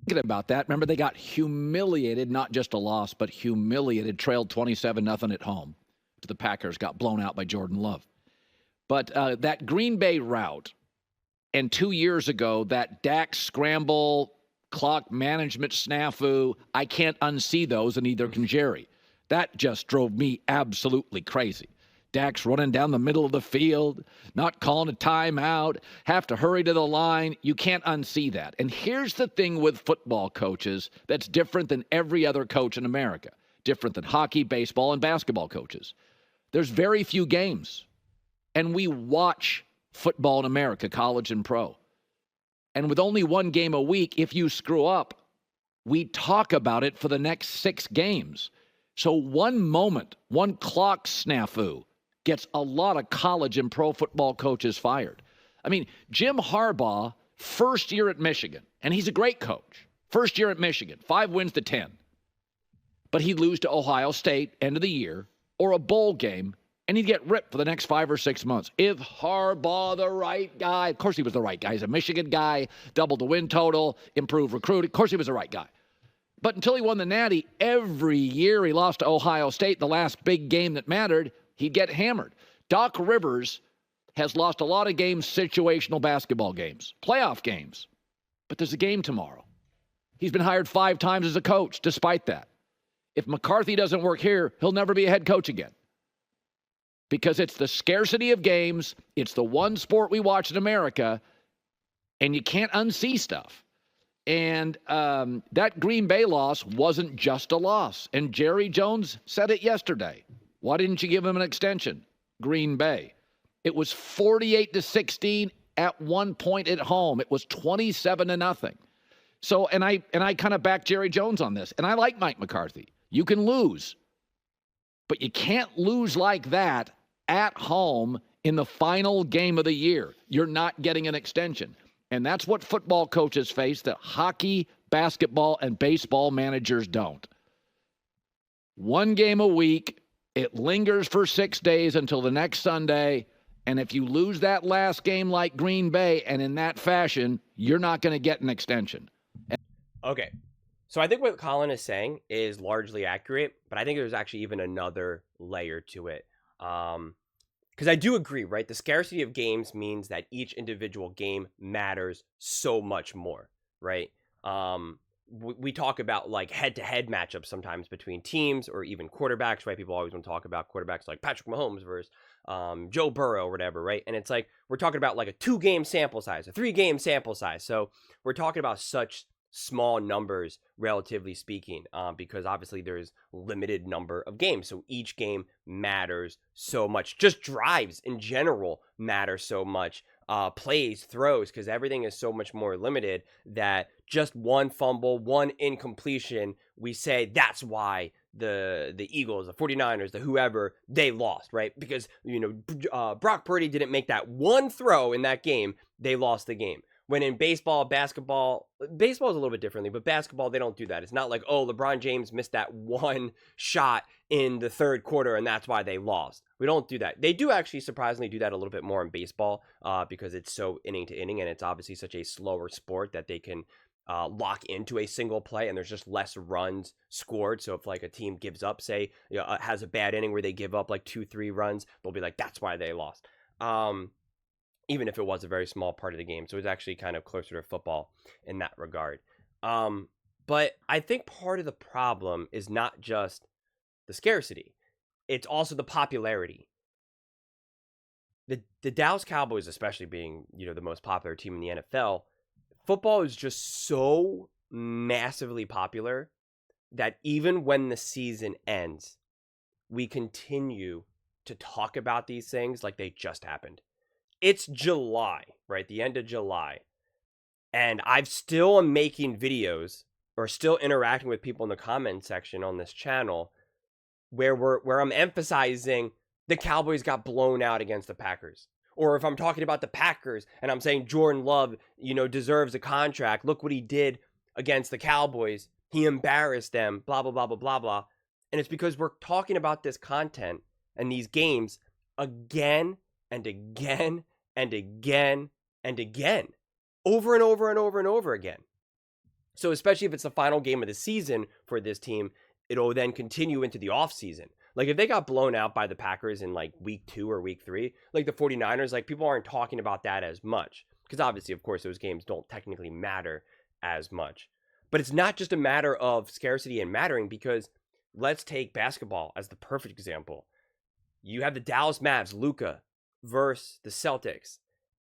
Thinking about that, remember they got humiliated, not just a loss, but humiliated, trailed 27-0 at home to the Packers, got blown out by Jordan Love. But that Green Bay route, and 2 years ago, that Dak scramble, clock management snafu, I can't unsee those, and neither can Jerry. That just drove me absolutely crazy. Dak's running down the middle of the field, not calling a timeout, have to hurry to the line. You can't unsee that. And here's the thing with football coaches that's different than every other coach in America, different than hockey, baseball, and basketball coaches. There's very few games. And we watch football in America, college and pro. And with only one game a week, if you screw up, we talk about it for the next 6 games. So one moment, one clock snafu gets a lot of college and pro football coaches fired. I mean, Jim Harbaugh, first year at Michigan, and he's a great coach. First year at Michigan, 5 wins to 10. But he'd lose to Ohio State end of the year or a bowl game, and he'd get ripped for the next 5 or 6 months. Is Harbaugh the right guy? Of course he was the right guy. He's a Michigan guy, doubled the win total, improved recruiting. Of course he was the right guy. But until he won the Natty, every year he lost to Ohio State, the last big game that mattered, he'd get hammered. Doc Rivers has lost a lot of games, situational basketball games, playoff games. But there's a game tomorrow. He's been hired 5 times as a coach, despite that. If McCarthy doesn't work here, he'll never be a head coach again. Because it's the scarcity of games, it's the one sport we watch in America, and you can't unsee stuff. And that Green Bay loss wasn't just a loss. And Jerry Jones said it yesterday. Why didn't you give him an extension? Green Bay. It was 48-16 at one point at home. It was 27-0. So, and I kind of back Jerry Jones on this. And I like Mike McCarthy. You can lose, but you can't lose like that at home in the final game of the year. You're not getting an extension. And that's what football coaches face that hockey, basketball, and baseball managers don't. One game a week. It lingers for 6 days until the next Sunday. And if you lose that last game like Green Bay and in that fashion, you're not going to get an extension. Okay. So I think what Colin is saying is largely accurate, but I think there's actually even another layer to it. Because I do agree, right? The scarcity of games means that each individual game matters so much more, right? We talk about like head-to-head matchups sometimes between teams or even quarterbacks, right? People always want to talk about quarterbacks like Patrick Mahomes versus Joe Burrow or whatever, right? And it's like we're talking about like a 2-game sample size, a 3-game sample size. So we're talking about such small numbers, relatively speaking, because obviously there's limited number of games. So each game matters so much. Just drives in general matter so much. Plays, throws, because everything is so much more limited that just one fumble, one incompletion, we say that's why the Eagles, the 49ers, the whoever, they lost, right? Because, Brock Purdy didn't make that one throw in that game, they lost the game. When in basketball is a little bit differently, but basketball, they don't do that. It's not like, oh, LeBron James missed that one shot in the third quarter and that's why they lost. We don't do that. They do actually surprisingly do that a little bit more in baseball because it's so inning to inning and it's obviously such a slower sport that they can lock into a single play and there's just less runs scored. So if like a team gives up, say, has a bad inning where they give up like 2-3 runs, they'll be like, that's why they lost. Even if it was a very small part of the game. So it's actually kind of closer to football in that regard. But I think part of the problem is not just the scarcity. It's also the popularity. The Dallas Cowboys, especially being, the most popular team in the NFL, football is just so massively popular that even when the season ends, we continue to talk about these things like they just happened. It's July, right? The end of July. And I've still am making videos or still interacting with people in the comment section on this channel where I'm emphasizing the Cowboys got blown out against the Packers. Or if I'm talking about the Packers and I'm saying Jordan Love, deserves a contract. Look what he did against the Cowboys. He embarrassed them, blah, blah, blah, blah, blah, blah. And it's because we're talking about this content and these games again and again and again and again, over and over and over and over again. So especially if it's the final game of the season for this team, it'll then continue into the offseason. Like if they got blown out by the Packers in like week 2 or week 3, like the 49ers, like people aren't talking about that as much. Because obviously, of course, those games don't technically matter as much. But it's not just a matter of scarcity and mattering, because let's take basketball as the perfect example. You have the Dallas Mavs, Luka, versus the Celtics.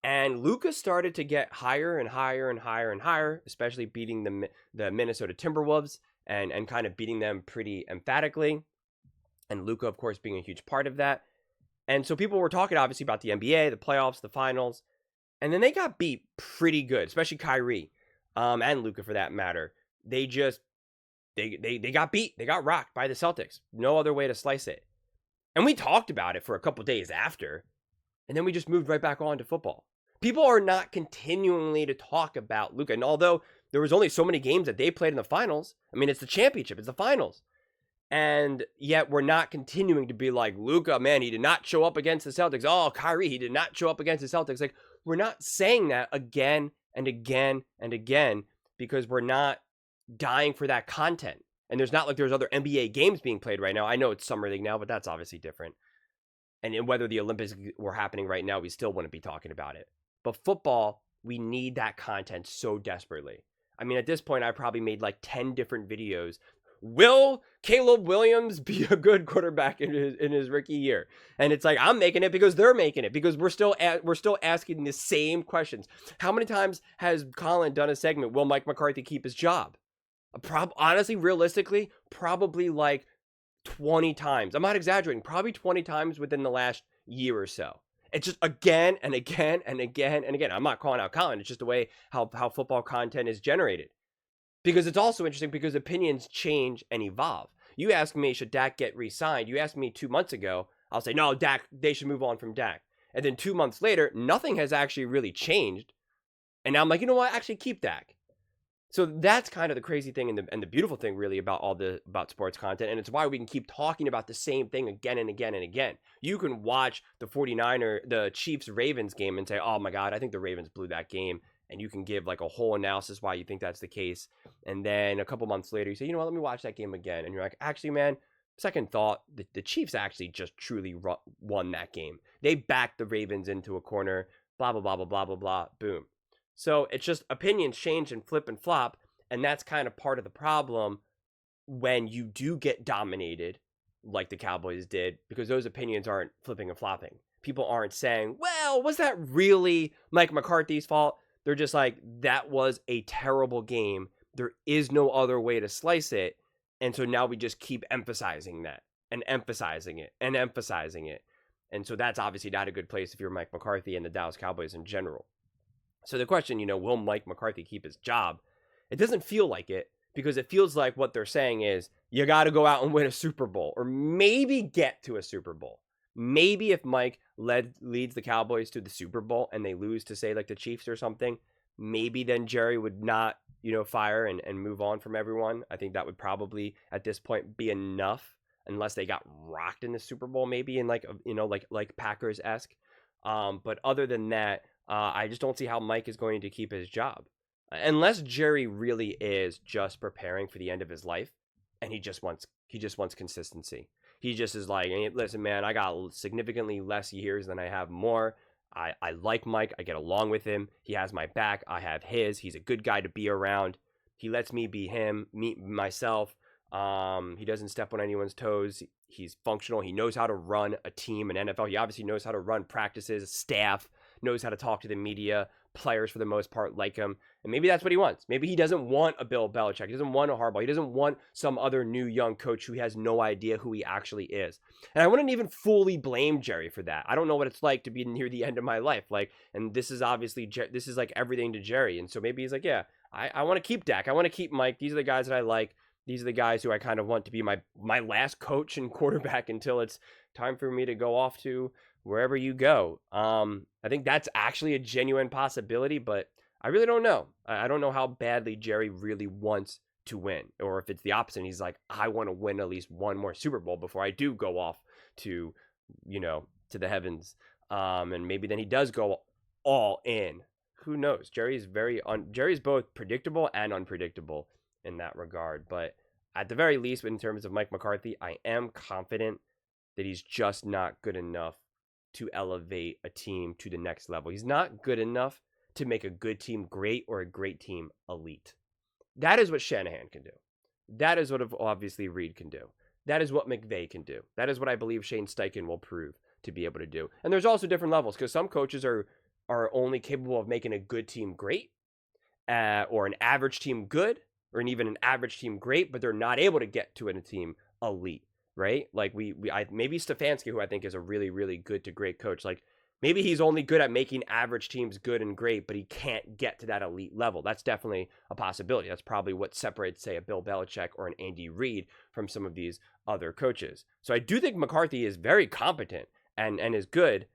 And Luka started to get higher and higher and higher and higher, especially beating the Minnesota Timberwolves and kind of beating them pretty emphatically. And Luka, of course, being a huge part of that. And so people were talking, obviously, about the NBA, the playoffs, the finals. And then they got beat pretty good, especially Kyrie and Luka for that matter. They got beat. They got rocked by the Celtics. No other way to slice it. And we talked about it for a couple days after. And then we just moved right back on to football. People are not continually to talk about Luka. And although there was only so many games that they played in the finals, I mean, it's the championship. It's the finals. And yet we're not continuing to be like, Luka, man, he did not show up against the Celtics. Oh, Kyrie, he did not show up against the Celtics. Like, we're not saying that again and again and again because we're not dying for that content. And there's not like there's other NBA games being played right now. I know it's Summer League now, but that's obviously different. And whether the Olympics were happening right now, we still wouldn't be talking about it. But football, we need that content so desperately. I mean, at this point, I probably made like 10 different videos. Will Caleb Williams be a good quarterback in his rookie year? And it's like, I'm making it because they're making it, because we're still asking the same questions. How many times has Colin done a segment, will Mike McCarthy keep his job? Honestly, realistically, probably like 20 times. I'm not exaggerating. Probably 20 times within the last year or so. It's just again and again and again and again. I'm not calling out Colin. It's just the way how football content is generated. Because it's also interesting because opinions change and evolve. You ask me, should Dak get re-signed? You asked me 2 months ago. I'll say, no, Dak, they should move on from Dak. And then 2 months later, nothing has actually really changed. And now I'm like, you know what? Actually keep Dak. So that's kind of the crazy thing and the beautiful thing really about sports content. And it's why we can keep talking about the same thing again and again and again. You can watch the Chiefs Ravens game and say, oh my God, I think the Ravens blew that game. And you can give like a whole analysis why you think that's the case. And then a couple months later, you say, you know what, let me watch that game again. And you're like, actually, man, second thought, the Chiefs actually just truly won that game. They backed the Ravens into a corner, blah, blah, blah, blah, blah, blah, blah, boom. So it's just opinions change and flip and flop. And that's kind of part of the problem when you do get dominated like the Cowboys did, because those opinions aren't flipping and flopping. People aren't saying, well, was that really Mike McCarthy's fault? They're just like, that was a terrible game. There is no other way to slice it. And so now we just keep emphasizing that and emphasizing it and emphasizing it. And so that's obviously not a good place if you're Mike McCarthy and the Dallas Cowboys in general. So the question, will Mike McCarthy keep his job? It doesn't feel like it, because it feels like what they're saying is you got to go out and win a Super Bowl or maybe get to a Super Bowl. Maybe if Mike leads the Cowboys to the Super Bowl and they lose to, say, like the Chiefs or something, maybe then Jerry would not, fire and move on from everyone. I think that would probably at this point be enough, unless they got rocked in the Super Bowl, maybe in like Packers-esque. But other than that, I just don't see how Mike is going to keep his job. Unless Jerry really is just preparing for the end of his life and he just wants consistency. He just is like, hey, listen, man, I got significantly less years than I have more. I like Mike. I get along with him. He has my back. I have his. He's a good guy to be around. He lets me be him, myself. He doesn't step on anyone's toes. He's functional. He knows how to run a team in NFL. He obviously knows how to run practices, staff, knows how to talk to the media. Players, for the most part, like him. And maybe that's what he wants. Maybe he doesn't want a Bill Belichick. He doesn't want a Harbaugh. He doesn't want some other new young coach who has no idea who he actually is. And I wouldn't even fully blame Jerry for that. I don't know what it's like to be near the end of my life. And this is obviously, this is like everything to Jerry. And so maybe he's like, yeah, I want to keep Dak. I want to keep Mike. These are the guys that I like. These are the guys who I kind of want to be my last coach and quarterback until it's time for me to go off to wherever you go. I think that's actually a genuine possibility, but I really don't know. I don't know how badly Jerry really wants to win, or if it's the opposite. He's like, I want to win at least one more Super Bowl before I do go off to, to the heavens. And maybe then he does go all in. who knows? Jerry's Jerry's both predictable and unpredictable in that regard. But at the very least, in terms of Mike McCarthy, I am confident that he's just not good enough to elevate a team to the next level. He's not good enough to make a good team great or a great team elite. That is what Shanahan can do. That is what obviously Reed can do. That is what McVay can do. That is what I believe Shane Steichen will prove to be able to do. And there's also different levels, because some coaches are only capable of making a good team great, or an average team good, or even an average team great, but they're not able to get to a team elite, right? Like maybe Stefanski, who I think is a really, really good to great coach, like maybe he's only good at making average teams good and great, but he can't get to that elite level. That's definitely a possibility. That's probably what separates, say, a Bill Belichick or an Andy Reid from some of these other coaches. So I do think McCarthy is very competent and is good,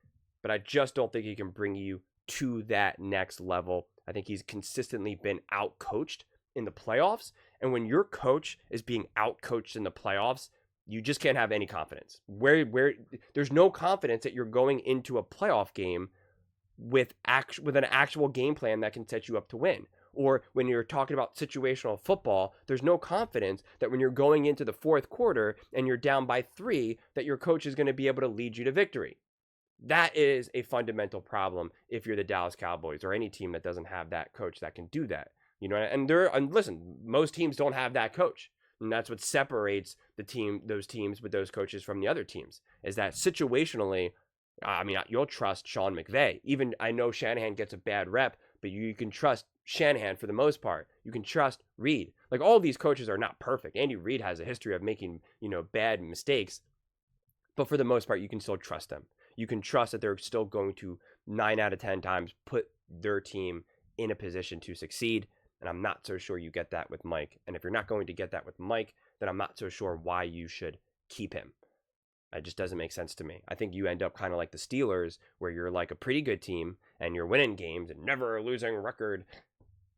but I just don't think he can bring you to that next level. I think he's consistently been out-coached in the playoffs, and when your coach is being out-coached in the playoffs, you just can't have any confidence. Where there's no confidence that you're going into a playoff game with an actual game plan that can set you up to win. Or when you're talking about situational football, there's no confidence that when you're going into the fourth quarter and you're down by 3, that your coach is going to be able to lead you to victory. That is a fundamental problem if you're the Dallas Cowboys or any team that doesn't have that coach that can do that. You know, and listen, most teams don't have that coach. And that's what separates those teams with those coaches from the other teams, is that situationally, I mean, you'll trust Sean McVay. Even I know Shanahan gets a bad rep, but you can trust Shanahan for the most part. You can trust Reed. Like, all these coaches are not perfect. Andy Reid has a history of making, bad mistakes, but for the most part, you can still trust them. You can trust that they're still going to 9 out of 10 times put their team in a position to succeed. And I'm not so sure you get that with Mike. And if you're not going to get that with Mike, then I'm not so sure why you should keep him. It just doesn't make sense to me. I think you end up kind of like the Steelers, where you're like a pretty good team and you're winning games and never a losing record,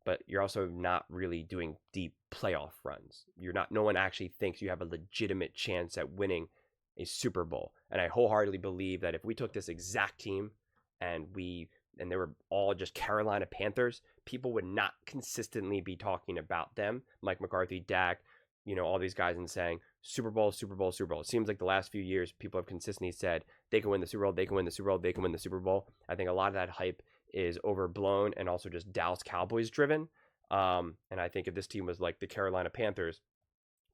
but you're also not really doing deep playoff runs. No one actually thinks you have a legitimate chance at winning a Super Bowl. And I wholeheartedly believe that if we took this exact team and they were all just Carolina Panthers, people would not consistently be talking about them, Mike McCarthy, Dak, all these guys, and saying Super Bowl, Super Bowl, Super Bowl. It seems like the last few years, people have consistently said they can win the Super Bowl, they can win the Super Bowl, they can win the Super Bowl. I think a lot of that hype is overblown and also just Dallas Cowboys driven. And I think if this team was like the Carolina Panthers,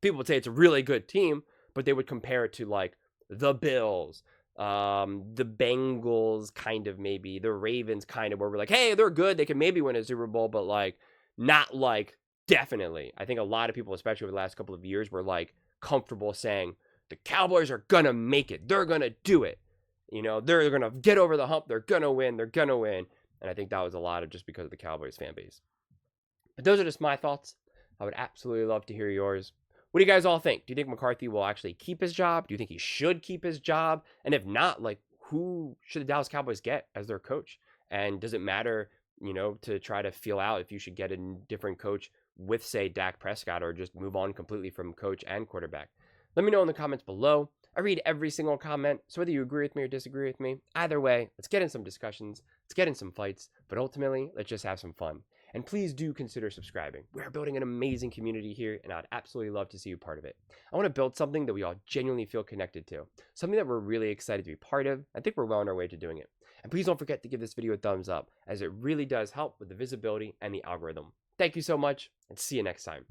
people would say it's a really good team, but they would compare it to like the Bills, the Bengals, kind of, maybe the Ravens, kind of, where we're like, hey, they're good, they can maybe win a Super Bowl, but like not like definitely. I think a lot of people, especially over the last couple of years, were like comfortable saying the Cowboys are gonna make it, they're gonna do it, they're gonna get over the hump, they're gonna win. And I think that was a lot of just because of the Cowboys fan base. But those are just my thoughts. I would absolutely love to hear yours. What do you guys all think? Do you think McCarthy will actually keep his job? Do you think he should keep his job? And if not, like, who should the Dallas Cowboys get as their coach? And does it matter, to try to feel out if you should get a different coach with, say, Dak Prescott, or just move on completely from coach and quarterback? Let me know in the comments below. I read every single comment, so whether you agree with me or disagree with me, either way, let's get in some discussions, let's get in some fights, but ultimately, let's just have some fun. And please do consider subscribing. We are building an amazing community here, and I'd absolutely love to see you part of it. I want to build something that we all genuinely feel connected to, something that we're really excited to be part of. I think we're well on our way to doing it. And please don't forget to give this video a thumbs up, as it really does help with the visibility and the algorithm. Thank you so much, and see you next time.